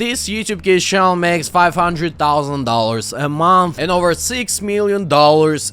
This YouTube Kids channel makes $500,000 a month and over $6 million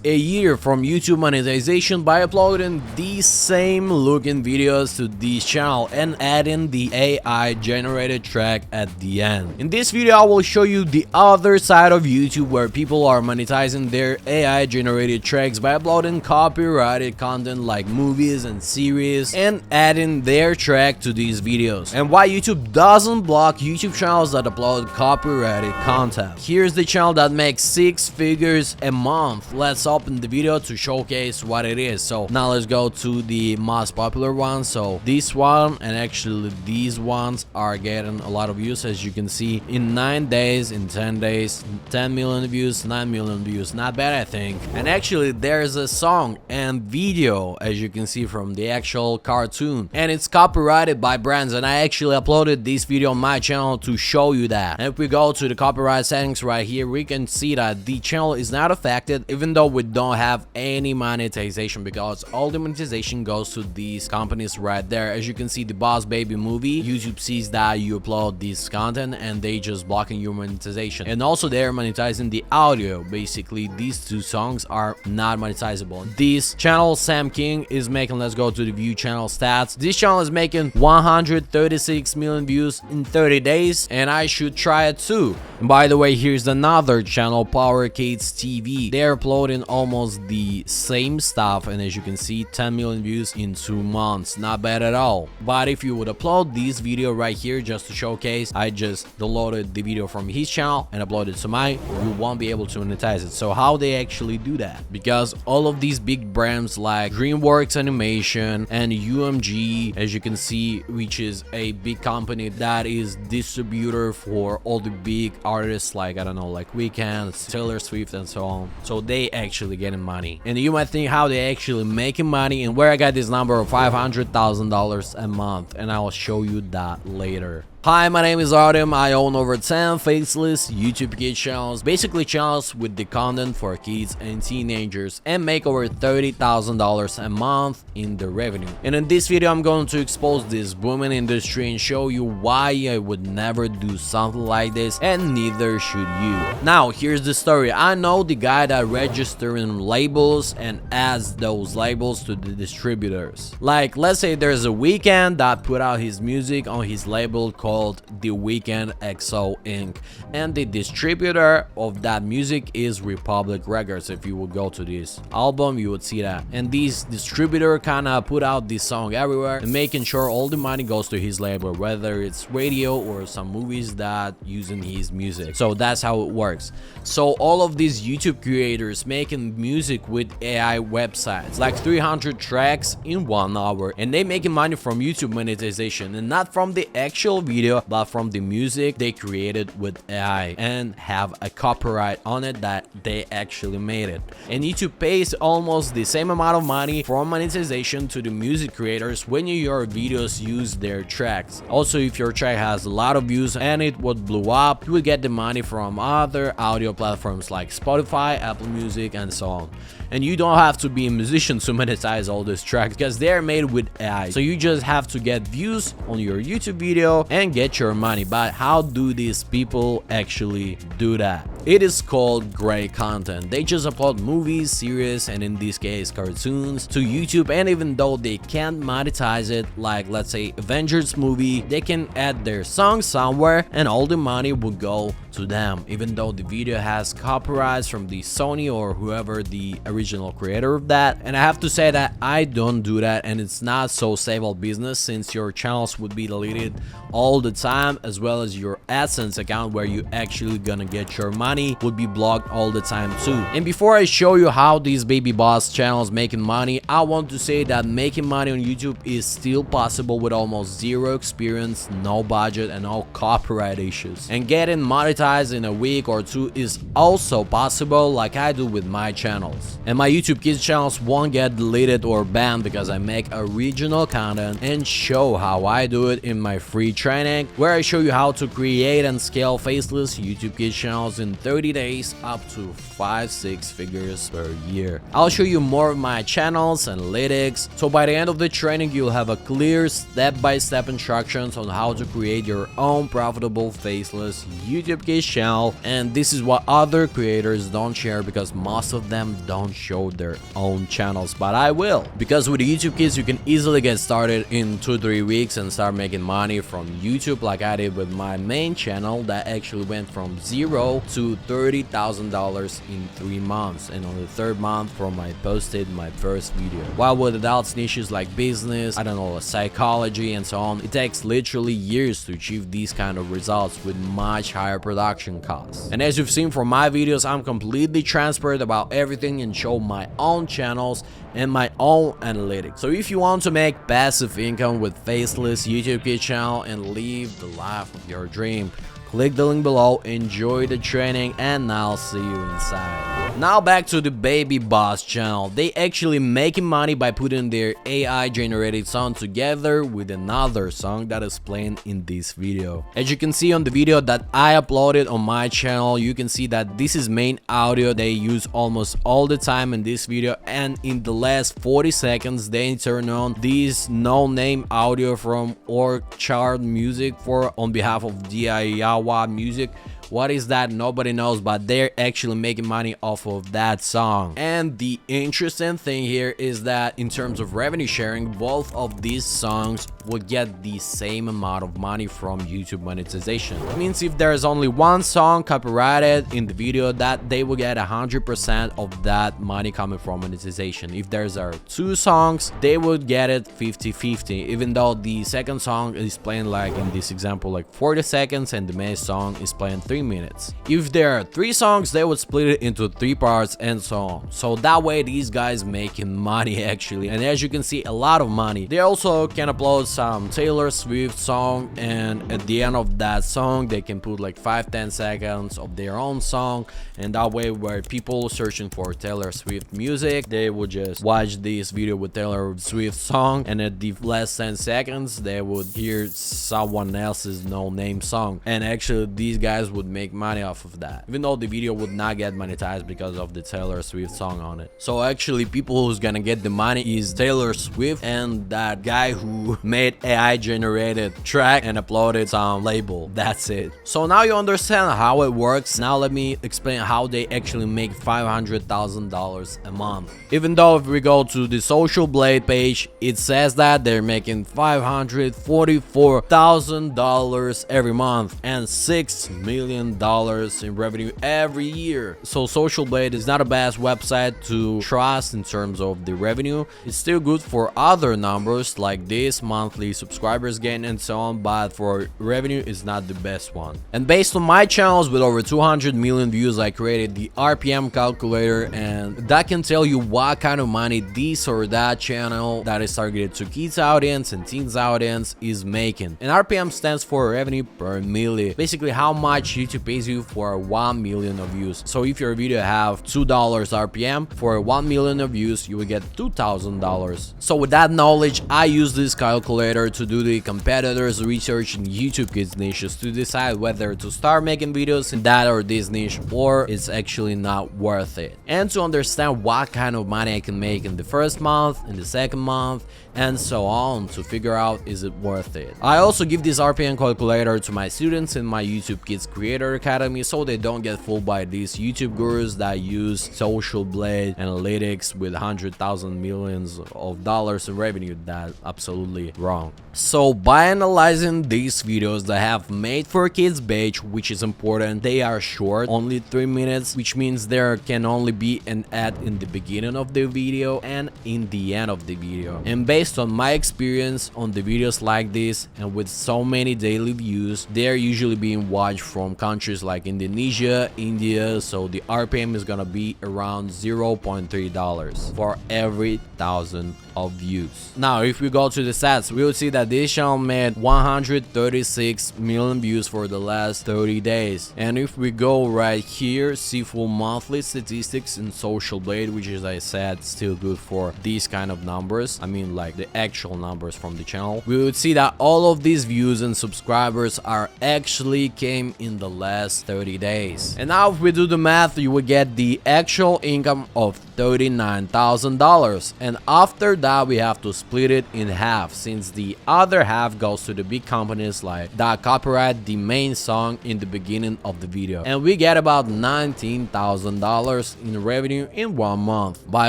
a year from YouTube monetization by uploading these same looking videos to this channel and adding the AI generated track at the end. In this video I will show you the other side of YouTube where people are monetizing their AI generated tracks by uploading copyrighted content like movies and series and adding their track to these videos, and why YouTube doesn't block YouTube channels that upload copyrighted content. Here's the channel that makes 6 figures a month. Let's open the video to showcase what it is. So now let's go to the most popular one. So this one, and actually these ones are getting a lot of views, as you can see. In 9 days, in 10 days, 10 million views, 9 million views. Not bad, I think. And actually there's a song and video, as you can see from the actual cartoon, and it's copyrighted by brands, and I actually uploaded this video on my channel to show you that. And if we go to the copyright settings right here, we can see that the channel is not affected even though we don't have any monetization, because all the monetization goes to these companies right there. As you can see, the Boss Baby movie, YouTube sees that you upload this content and they just blocking your monetization, and also they're monetizing the audio. Basically these two songs are not monetizable. This channel Sam King is making, let's go to the view channel stats, this channel is making 136 million views in 30 days, and I should try it too. And by the way, here's another channel, Power Kids TV. They're uploading almost the same stuff, and as you can see, 10 million views in 2 months. Not bad at all. But if you would upload this video right here just to showcase, I just downloaded the video from his channel and uploaded it to mine, you won't be able to monetize it. So how they actually do that? Because all of these big brands like DreamWorks Animation and UMG, as you can see, which is a big company that is distributor for all the big artists like, I don't know, like Weeknd, Taylor Swift and so on. So they actually getting money. And you might think how they actually making money and where I got this number of $500,000 a month, and I will show you that later. Hi, my name is Artem. I own over 10 faceless YouTube Kids channels, basically channels with the content for kids and teenagers, and make over $30,000 a month in the revenue. And in this video I'm going to expose this booming industry and show you why I would never do something like this, and neither should you. Now here's the story. I know the guy that registering labels and adds those labels to the distributors. Like, let's say there's a Weeknd that put out his music on his label called The Weeknd XO Inc., and the distributor of that music is Republic Records. If you would go to this album, you would see that. And this distributor kind of put out this song everywhere and making sure all the money goes to his label, whether it's radio or some movies that using his music. So that's how it works. So all of these YouTube creators making music with AI websites, like 300 tracks in 1 hour, and they making money from YouTube monetization, and not from the actual video, but from the music they created with AI and have a copyright on it that they actually made it. And YouTube pays almost the same amount of money from monetization to the music creators when your videos use their tracks. Also, if your track has a lot of views and it would blow up, you will get the money from other audio platforms like Spotify, Apple Music and so on. And you don't have to be a musician to monetize all these tracks because they're made with AI. So you just have to get views on your YouTube video and get your money. But how do these people actually do that? It is called gray content. They just upload movies, series, and in this case cartoons to YouTube, and even though they can't monetize it, like let's say Avengers movie, they can add their song somewhere and all the money will go to them, even though the video has copyrights from the Sony or whoever the original creator of that. And I have to say that I don't do that, and it's not so stable business, since your channels would be deleted all the time, as well as your AdSense account where you actually gonna get your money would be blocked all the time too. And before I show you how these baby boss channels making money, I want to say that making money on YouTube is still possible with almost zero experience, no budget and no copyright issues. And getting monetized monetize in a week or two is also possible, like I do with my channels. And my YouTube Kids channels won't get deleted or banned because I make original content and show how I do it in my free training, where I show you how to create and scale faceless YouTube Kids channels in 30 days up to 5-6 figures per year. I'll show you more of my channels, analytics, so by the end of the training you'll have a clear step-by-step instructions on how to create your own profitable faceless YouTube Kids channel. And this is what other creators don't share because most of them don't show their own channels, but I will, because with YouTube Kids you can easily get started in 2-3 weeks and start making money from YouTube, like I did with my main channel that actually went from $0 to $30,000 in 3 months, and on the 3rd month from I posted my first video. While with adults niches like business, I don't know, psychology and so on, it takes literally years to achieve these kind of results with much higher production costs. And as you've seen from my videos, I'm completely transparent about everything and show my own channels and my own analytics. So if you want to make passive income with faceless YouTube Kids channel and live the life of your dream, click the link below, enjoy the training, and I'll see you inside. Now back to the Baby Boss channel. They actually making money by putting their AI generated song together with another song that is playing in this video. As you can see on the video that I uploaded on my channel, you can see that this is main audio they use almost all the time in this video, and in the last 40 seconds they turn on this no-name audio from Orchard Music on behalf of DIY Music. What is that? Nobody knows, but they're actually making money off of that song. And the interesting thing here is that in terms of revenue sharing, both of these songs would get the same amount of money from YouTube monetization. It means if there's only one song copyrighted in the video, that they will get 100% of that money coming from monetization. If there's 2 songs, they would get it 50-50, even though the second song is playing, like in this example, like 40 seconds and the main song is playing 3 minutes. If there are 3 songs, they would split it into 3 parts and so on. So that way these guys making money actually, and as you can see, a lot of money. They also can upload some Taylor Swift song, and at the end of that song they can put like 5-10 seconds of their own song, and that way where people searching for Taylor Swift music, they would just watch this video with Taylor Swift song, and at the last 10 seconds they would hear someone else's no-name song, and actually these guys would make money off of that, even though the video would not get monetized because of the Taylor Swift song on it. So actually people who's gonna get the money is Taylor Swift and that guy who made AI generated track and uploaded some label. That's it. So now you understand how it works. Now let me explain how they actually make $500,000 a month. Even though if we go to the Social Blade page, it says that they're making $544,000 every month and $6 million in revenue every year. So Social Blade is not a bad website to trust in terms of the revenue. It's still good for other numbers like this, monthly subscribers gain and so on, but for revenue it's not the best one. And based on my channels with over 200 million views, I created the RPM calculator, and that can tell you what kind of money this or that channel that is targeted to kids audience and teens audience is making. And RPM stands for revenue per milli, basically how much YouTube pays you for 1 million of views. So if your video have $2 RPM, for 1 million of views you will get $2,000. So with that knowledge, I use this calculator to do the competitors research in YouTube Kids niches to decide whether to start making videos in that or this niche, or it's actually not worth it, and to understand what kind of money I can make in the first month, in the second month, and so on, to figure out is it worth it. I also give this RPM calculator to my students in my YouTube Kids Creator Academy, so they don't get fooled by these YouTube gurus that use Social Blade analytics with 100,000 millions of dollars in revenue. That's absolutely wrong. So by analyzing these videos that I have made for kids page, which is important, they are short, only 3 minutes, which means there can only be an ad in the beginning of the video and in the end of the video. And based on my experience on the videos like this and with so many daily views, they are usually being watched from countries like Indonesia, India, so the RPM is gonna be around $0.3 for every 1,000 of views. Now, if we go to the stats, we will see that this channel made 136 million views for the last 30 days. And if we go right here, see full monthly statistics in Social Blade, which is, I said, still good for these kind of numbers. I mean, like the actual numbers from the channel. We would see that all of these views and subscribers are actually came in the last 30 days. And now if we do the math, you would get the actual income of $39,000. And after that, we have to split it in half, since the other half goes to the big companies like that copyright the main song in the beginning of the video. And we get about $19,000 in revenue in 1 month by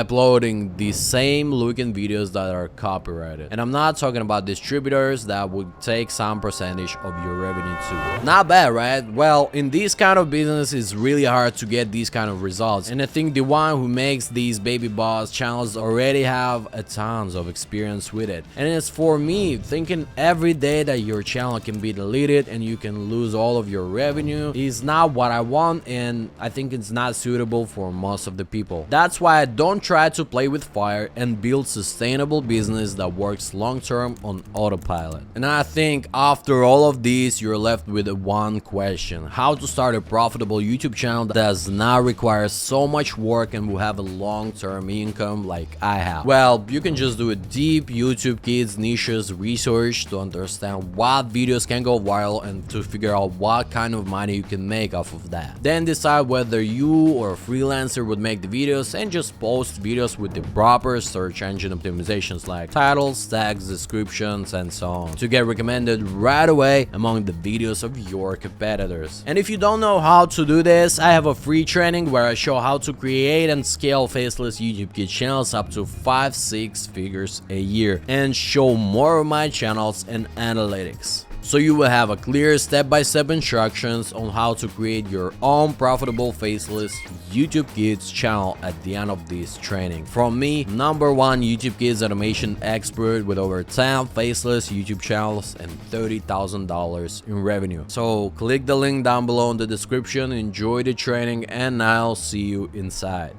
uploading the same looking videos that are copyrighted. And I'm not talking about distributors that would take some percentage of your revenue too. Not bad, right? Well, in this kind of business, it's really hard to get these kind of results. And I think the one who makes these baby boss channels already have a tons of experience with it. And as for me, thinking every day that your channel can be deleted and you can lose all of your revenue is not what I want, and I think it's not suitable for most of the people. That's why I don't try to play with fire and build sustainable business that works long term on autopilot. And I think after all of this, you're left with one question: how to start a profitable YouTube channel that does not require so much work and will have a long-term income like I have. Well, you can just do a deep YouTube Kids niches research to understand what videos can go viral and to figure out what kind of money you can make off of that. Then decide whether you or a freelancer would make the videos and just post videos with the proper search engine optimizations like titles, tags, descriptions, and so on to get recommended right away among the videos of your competitors. And if you don't know how to do this, I have a free training where I show how to create and scale Faceless YouTube Kids channels up to 5-6 figures a year and show more of my channels and analytics. So you will have a clear step-by-step instructions on how to create your own profitable Faceless YouTube Kids channel at the end of this training. From me, #1 YouTube Kids automation expert with over 10 Faceless YouTube channels and $30,000 in revenue. So click the link down below in the description, enjoy the training, and I'll see you inside.